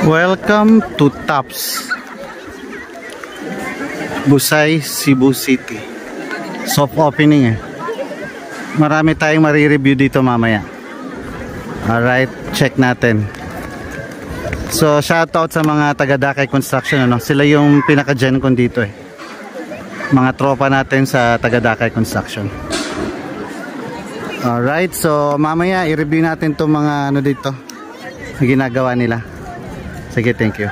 Welcome to TAPS Busay, Cebu City. Soft opening Marami tayong marireview dito mamaya. Alright, check natin. So shoutout sa mga taga Dakay Construction, sila yung pinaka-gen con dito mga tropa natin sa taga Dakay Construction. Alright, so mamaya i-review natin itong mga dito na ginagawa nila. Sige, thank you.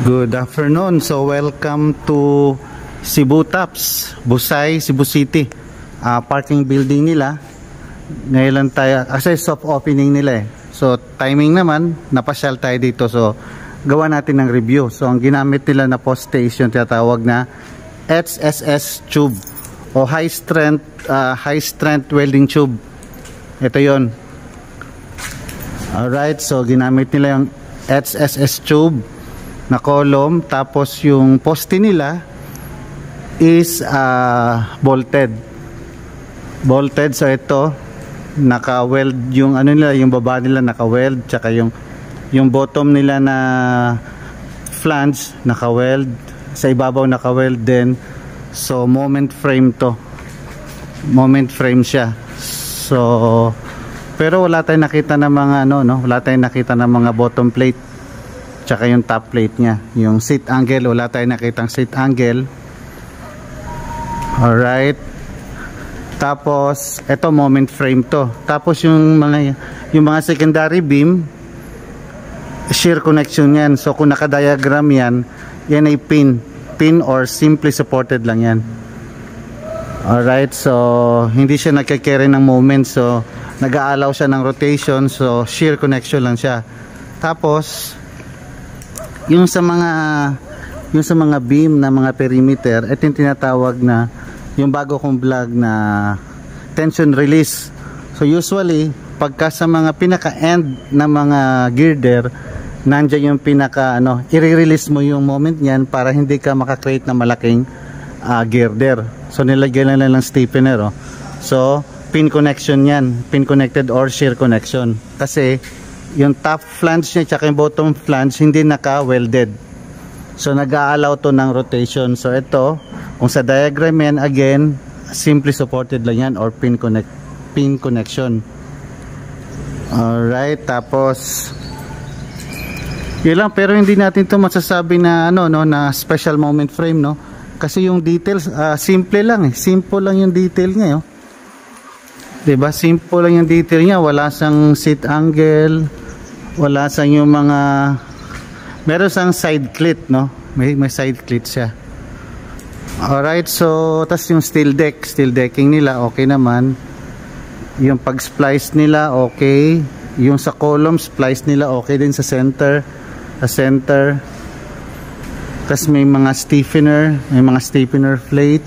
Good afternoon. So welcome to Cebu TAPS Busay, Cebu City. Parking building nila. Ngayon lang tayo, kasi soft opening nila So timing naman, napasyal tayo dito. So gawa natin ng review. So ang ginamit nila na poste is yung tinatawag na HSS tube o high strength welding tube. Ito yon. Alright, so ginamit nila yung HSS tube na column, tapos yung poste nila is bolted. So ito naka-weld yung nila, yung baba nila naka-weld, tsaka yung bottom nila na flange naka-weld, sa ibabaw naka-weld din. So moment frame siya. So pero wala tayong nakita ng mga wala tayong nakita ng mga bottom plate tsaka yung top plate niya. Yung seat angle, wala tayong nakitang seat angle. Alright, tapos ito moment frame to. Tapos yung mga secondary beam, shear connection yan. So kung naka-diagram yan ay pin or simply supported lang yan. Alright, so hindi siya nagka-carry ng moment, so nag-aalaw siya ng rotation, so shear connection lang siya. Tapos yung sa mga beam na mga perimeter, ito yung tinatawag na yung bago kong vlog na tension release. So usually pagka sa mga pinaka-end na mga girder, nandiyan yung pinaka i-release mo yung moment niyan para hindi ka maka-create na malaking girder. So nilagyan na lang stiffener. So pin connection yan, pin connected or shear connection, kasi yung top flange niya tsaka yung bottom flange hindi naka-welded. So nag-aalaw to ng rotation. So ito, kung sa diagram yan, again, simply supported lang yan or pin connection. Alright, tapos yun lang, pero hindi natin to masasabi na na special moment frame, kasi yung details simple lang simple lang yung detail niya diba, simple lang yung detail niya. Wala sang seat angle, wala sang yung mga, meron sang side clit, may side clit siya. Alright, so tas yung steel decking nila okay naman. Yung pag splice nila okay, yung sa column splice nila okay din sa center. Tas may mga stiffener plate.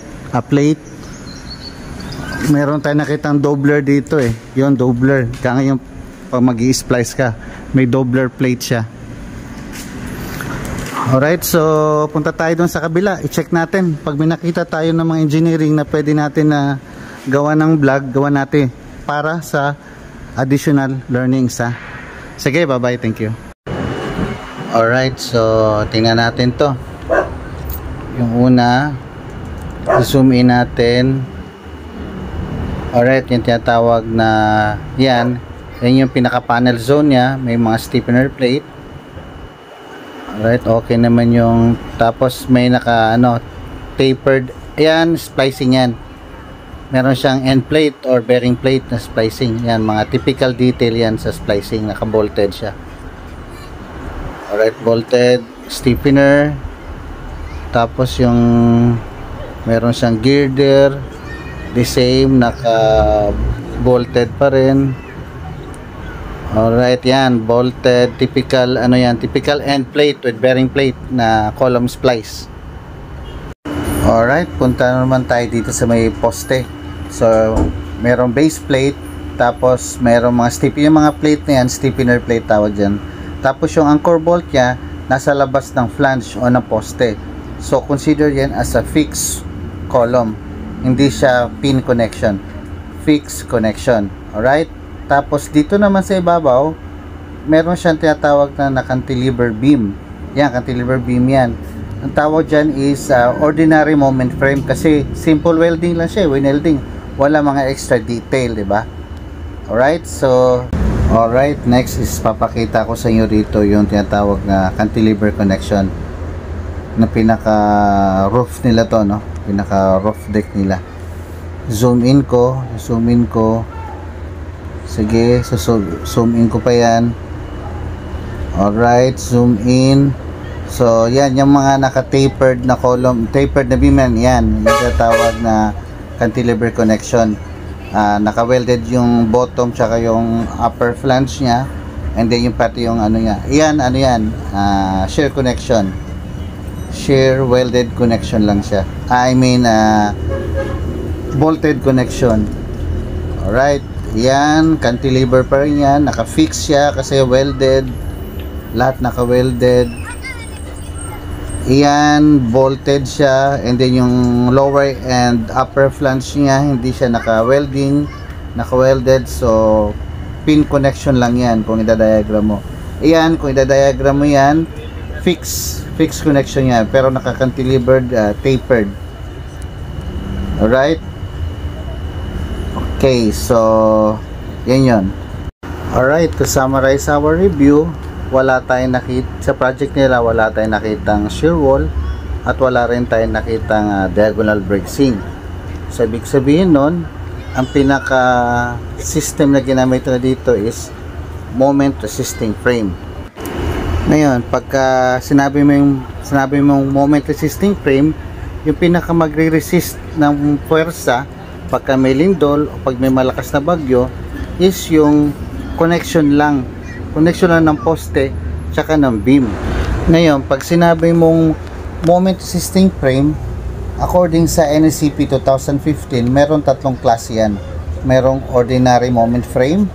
Meron tayong nakitang doubler dito yung doubler, kaya yung pag mag-i-splice ka may doubler plate siya. Alright, so punta tayo dun sa kabila, i-check natin. Pag may nakita tayo ng mga engineering na pwede natin na gawa ng vlog, gawa natin para sa additional learnings Sige, bye bye, thank you. Alright, so tingnan natin to. Yung una, zoom in natin. Alright, yung tinatawag na yan yung pinaka panel zone nya, may mga stiffener plate. Alright, okay naman yung, tapos may naka tapered, yan, splicing yan. Meron siyang end plate or bearing plate na splicing. Yan, mga typical detail yan sa splicing, naka-bolted siya. Alright, bolted, stiffener. Tapos yung meron siyang girder, the same, naka-bolted pa rin. Alright, yan, bolted, typical, typical end plate with bearing plate na column splice. Alright, punta naman tayo dito sa may poste. So, merong base plate, tapos merong mga yung mga plate na yan, stiffener plate tawag dyan. Tapos yung anchor bolt nya, nasa labas ng flange o ng poste. So, consider yan as a fixed column. Hindi siya pin connection, fixed connection. Alright, tapos dito naman sa ibabaw meron siyang tinatawag na cantilever beam. Yan, cantilever beam yan. Ang tawag dyan is ordinary moment frame kasi simple welding lang siya, winelding. Wala mga extra detail, di ba? Alright, so alright, next is papakita ko sa inyo dito yung tinatawag na cantilever connection na pinaka roof nila to, no? Pinaka roof deck nila. Zoom in ko. Sige, so zoom in ko pa yan. Alright, zoom in. So, yan, yung mga naka-tapered na column, tapered na beam yan, yung tinatawag na cantilever connection. Naka-welded yung bottom tsaka yung upper flange niya, and then yung pati yung ano niya. Yan, shear connection. Shear welded connection lang siya. I mean, bolted connection. Alright, yan, cantilever pa rin yan. Naka-fix siya kasi welded. Lahat naka-welded. Yan, bolted siya, and then yung lower and upper flange niya hindi siya naka-welded, so pin connection lang yan kung idadiagram mo. Yan, kung idadiagram mo yan, fix connection yan, pero naka-cantilevered, tapered. Alright, okay, so yan yun. Alright, to summarize our review, wala tayong nakita sa project nila, wala tayong nakitang shear wall at wala rin tayong nakitang diagonal bracing. So ibig sabihin nun, ang pinaka system na ginamit na dito is moment resisting frame. Ngayon, pagka sinabi mo moment resisting frame, yung pinaka magre-resist ng puwersa pagka may lindol o pag may malakas na bagyo is yung connection lang ng poste tsaka ng beam. Ngayon, pag sinabi mong moment resisting frame, according sa NSCP 2015, meron tatlong klase yan. Merong ordinary moment frame,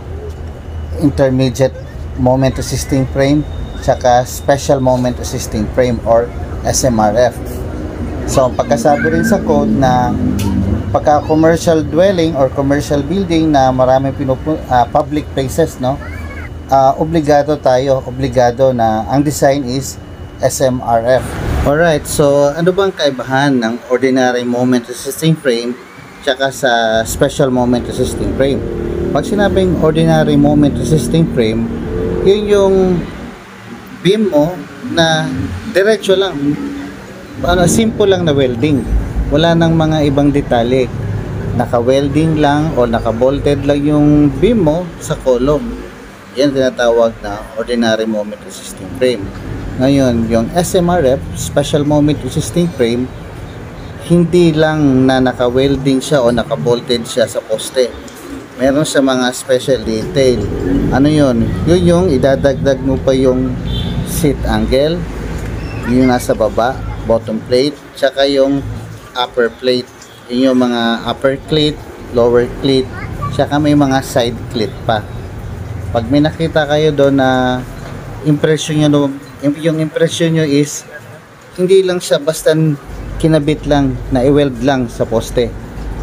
intermediate moment resisting frame, tsaka special moment resisting frame or SMRF. So, pagkasabi rin sa code na pagka commercial dwelling or commercial building na maraming public places, no? Obligado na ang design is SMRF. Alright, so ano bang kaibahan ng ordinary moment resisting frame tsaka sa special moment resisting frame? Pag sinabing ordinary moment resisting frame, yun yung beam mo na diretso lang, simple lang na welding, wala nang mga ibang detalye, naka-welding lang o naka-bolted lang yung beam mo sa column. Yan tinatawag na ordinary moment resisting frame. Ngayon, yung SMRF, special moment resisting frame, hindi lang na naka-welding siya o naka-bolted siya sa poste. Meron sa mga special detail. Ano yun? Yun yung idadagdag mo pa yung seat angle, yung nasa baba, bottom plate, tsaka yung upper plate. Yun yung mga upper cleat, lower cleat, tsaka may mga side cleat pa. Pag may nakita kayo doon na impression nyo, yung impression nyo is hindi lang siya basta kinabit lang, na i-weld lang sa poste.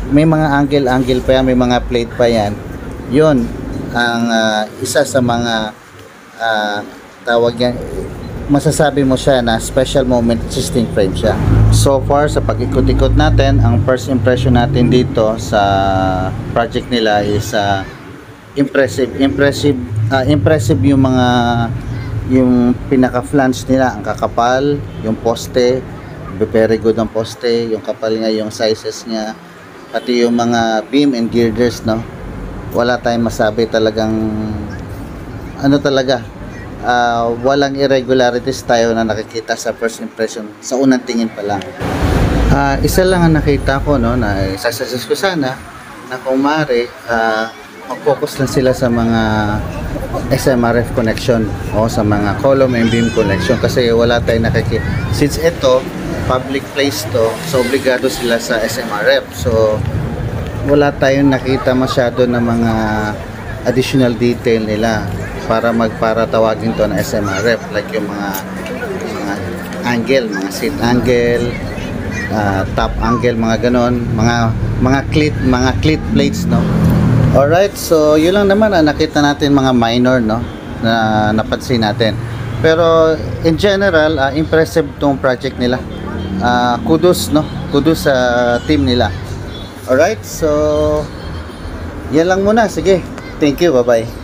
May mga angle pa yan, may mga plate pa yan. Yun ang isa sa mga tawag yan, masasabi mo siya na special moment resisting frame siya. So far sa pag-ikot-ikot natin, ang first impression natin dito sa project nila is impressive yung pinaka flange nila, ang kakapal, yung poste, very good ang poste, yung kapal niya, yung sizes niya, pati yung mga beam and girders, no, wala tayong masabi, talagang walang irregularities tayo na nakikita sa first impression, sa unang tingin pa lang. Isa lang ang nakita ko, no, na isasuggest ko sana na kung maaari mag-focus lang sila sa mga SMRF connection o sa mga column and beam connection, kasi wala tayong nakikita. Since ito public place to, so obligado sila sa SMRF, so wala tayong nakita masyado na mga additional detail nila para tawagin to na SMRF, like yung mga angle, mga seat angle, top angle, mga ganon, mga cleat plates, no. Alright, so yun lang naman nakita natin mga minor, no, na napansin natin. Pero in general, impressive tong project nila. Kudos, no? Kudos sa team nila. Alright, so yan lang muna. Sige, thank you, bye bye.